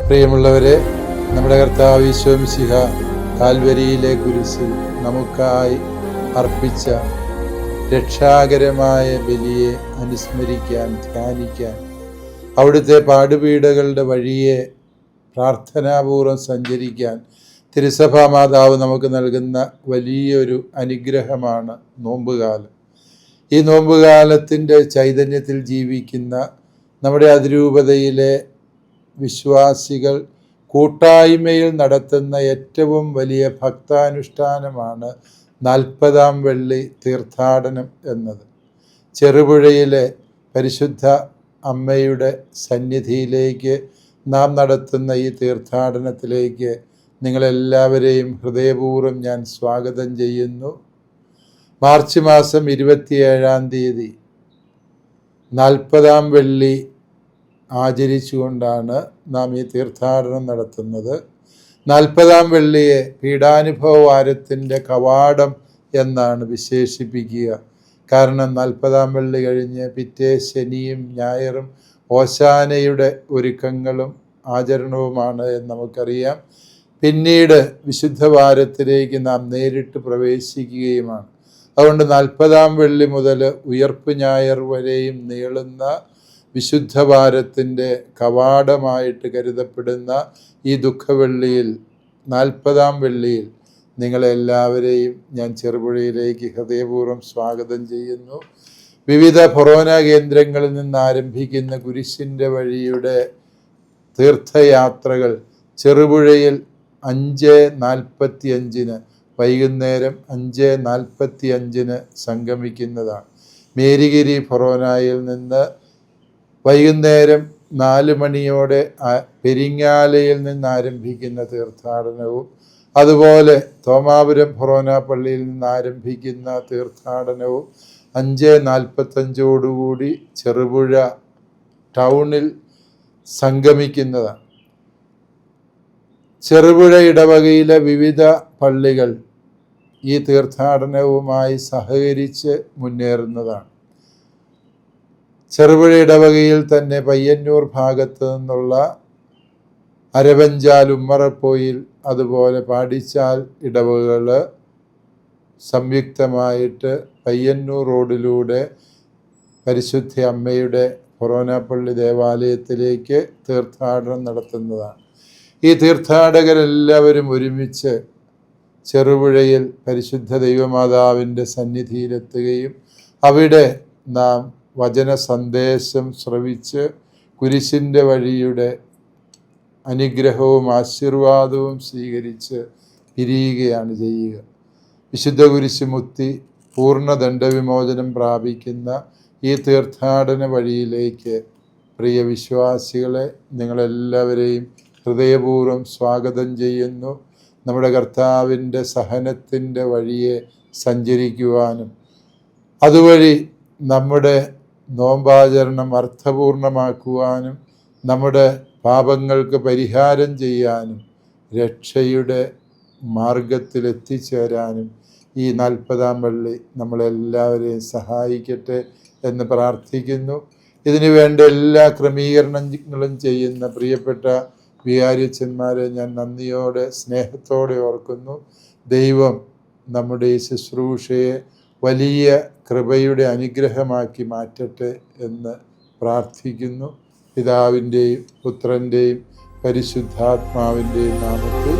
പ്രിയമുള്ളവരെ, നമ്മുടെ കർത്താവ് ഈശോ മിശിഹ കാൽവരിയിലെ കുരിശിൽ നമുക്കായി അർപ്പിച്ച രക്ഷാകരമായ ബലിയെ അനുസ്മരിക്കാൻ, ധ്യാനിക്കാൻ, അവിടുത്തെ പാടുപീഡകളുടെ വഴിയെ പ്രാർത്ഥനാപൂർവം സഞ്ചരിക്കാൻ തിരുസഭാ മാതാവ് നമുക്ക് നൽകുന്ന വലിയൊരു അനുഗ്രഹമാണ് നോമ്പുകാലം. ഈ നോമ്പുകാലത്തിൻ്റെ ചൈതന്യത്തിൽ ജീവിക്കുന്ന നമ്മുടെ അതിരൂപതയിലെ വിശ്വാസികൾ കൂട്ടായ്മയിൽ നടത്തുന്ന ഏറ്റവും വലിയ ഭക്താനുഷ്ഠാനമാണ് 40-ാം വെള്ളി തീർത്ഥാടനം എന്നത്. ചെറുപുഴയിലെ പരിശുദ്ധ അമ്മയുടെ സന്നിധിയിലേക്ക് നാം നടത്തുന്ന ഈ തീർത്ഥാടനത്തിലേക്ക് നിങ്ങളെല്ലാവരെയും ഹൃദയപൂർവ്വം ഞാൻ സ്വാഗതം ചെയ്യുന്നു. മാർച്ച് മാസം 27-ാം തീയതി 40-ാം വെള്ളി ആചരിച്ചുകൊണ്ടാണ് നാം ഈ തീർത്ഥാടനം നടത്തുന്നത്. 40-ാം വെള്ളിയെ പീഡാനുഭവ വാരത്തിൻ്റെ കവാടം എന്നാണ് വിശേഷിപ്പിക്കുക. കാരണം 40-ാം വെള്ളി കഴിഞ്ഞ് പിറ്റേ ശനിയും ഞായറും ഓശാനയുടെ ഒരുക്കങ്ങളും ആചരണവുമാണ് എന്ന് നമുക്കറിയാം. പിന്നീട് വിശുദ്ധ വാരത്തിലേക്ക് നാം നേരിട്ട് പ്രവേശിക്കുകയുമാണ്. അതുകൊണ്ട് 40-ാം വെള്ളി മുതൽ ഉയർപ്പ് ഞായർ വരെയും നീളുന്ന വിശുദ്ധ വാരത്തിൻ്റെ കവാടമായിട്ട് കരുതപ്പെടുന്ന ഈ ദുഃഖവെള്ളിയിൽ 40-ാം വെള്ളിയിൽ നിങ്ങളെല്ലാവരെയും ഞാൻ ചെറുപുഴയിലേക്ക് ഹൃദയപൂർവ്വം സ്വാഗതം ചെയ്യുന്നു. വിവിധ ഫൊറോന കേന്ദ്രങ്ങളിൽ നിന്ന് ആരംഭിക്കുന്ന കുരിശിൻ്റെ വഴിയുടെ തീർത്ഥയാത്രകൾ ചെറുപുഴയിൽ 5:45 വൈകുന്നേരം 5:45 സംഗമിക്കുന്നതാണ്. മേരിഗിരി ഫൊറോനയിൽ നിന്ന് വൈകുന്നേരം 4 മണിയോടെ പെരിങ്ങാലയിൽ നിന്ന് ആരംഭിക്കുന്ന തീർത്ഥാടനവും, അതുപോലെ തോമാപുരം ഫൊറോന പള്ളിയിൽ നിന്ന് ആരംഭിക്കുന്ന തീർത്ഥാടനവും 5:45 ചെറുപുഴ ടൗണിൽ സംഗമിക്കുന്നതാണ്. ചെറുപുഴ ഇടവകയിലെ വിവിധ പള്ളികൾ ഈ തീർത്ഥാടനവുമായി സഹകരിച്ച് മുന്നേറുന്നതാണ്. ചെറുപുഴ ഇടവകയിൽ തന്നെ പയ്യന്നൂർ ഭാഗത്ത് നിന്നുള്ള അരവഞ്ചാൽ, ഉമ്മറപ്പൊയിൽ, അതുപോലെ പാടിച്ചാൽ ഇടവകകൾ സംയുക്തമായിട്ട് പയ്യന്നൂർ റോഡിലൂടെ പരിശുദ്ധ അമ്മയുടെ ഫൊറോന പള്ളി ദേവാലയത്തിലേക്ക് തീർത്ഥാടനം നടത്തുന്നതാണ്. ഈ തീർത്ഥാടകരെല്ലാവരും ഒരുമിച്ച് ചെറുപുഴയിൽ പരിശുദ്ധ ദൈവമാതാവിൻ്റെ സന്നിധിയിലെത്തുകയും അവിടെ നാം വചന സന്ദേശം ശ്രവിച്ച് കുരിശിൻ്റെ വഴിയുടെ അനുഗ്രഹവും ആശീർവാദവും സ്വീകരിച്ച് പിരിയുകയാണ് ചെയ്യുക. വിശുദ്ധ കുരിശ് മുത്തി പൂർണ്ണ ദണ്ഡവിമോചനം പ്രാപിക്കുന്ന ഈ തീർത്ഥാടന വഴിയിലേക്ക് പ്രിയ വിശ്വാസികളെ, നിങ്ങളെല്ലാവരെയും ഹൃദയപൂർവ്വം സ്വാഗതം ചെയ്യുന്നു. നമ്മുടെ കർത്താവിൻ്റെ സഹനത്തിൻ്റെ വഴിയെ സഞ്ചരിക്കുവാനും അതുവഴി നമ്മുടെ നോമ്പാചരണം അർത്ഥപൂർണമാക്കുവാനും നമ്മുടെ പാപങ്ങൾക്ക് പരിഹാരം ചെയ്യാനും രക്ഷയുടെ മാർഗത്തിലെത്തിച്ചേരാനും ഈ 40-ാം വെള്ളി നമ്മളെല്ലാവരെയും സഹായിക്കട്ടെ എന്ന് പ്രാർത്ഥിക്കുന്നു. ഇതിനു വേണ്ട എല്ലാ ക്രമീകരണങ്ങളും ചെയ്യുന്ന പ്രിയപ്പെട്ട വികാരിയച്ചന്മാരെ ഞാൻ നന്ദിയോടെ സ്നേഹത്തോടെ ഓർക്കുന്നു. ദൈവം നമ്മുടെ ഈ ശുശ്രൂഷയെ വലിയ കൃപയുടെ അനുഗ്രഹമാക്കി മാറ്റട്ടെ എന്ന് പ്രാർത്ഥിക്കുന്നു. പിതാവിൻ്റെയും പുത്രൻ്റെയും പരിശുദ്ധാത്മാവിൻ്റെയും നാമത്തിൽ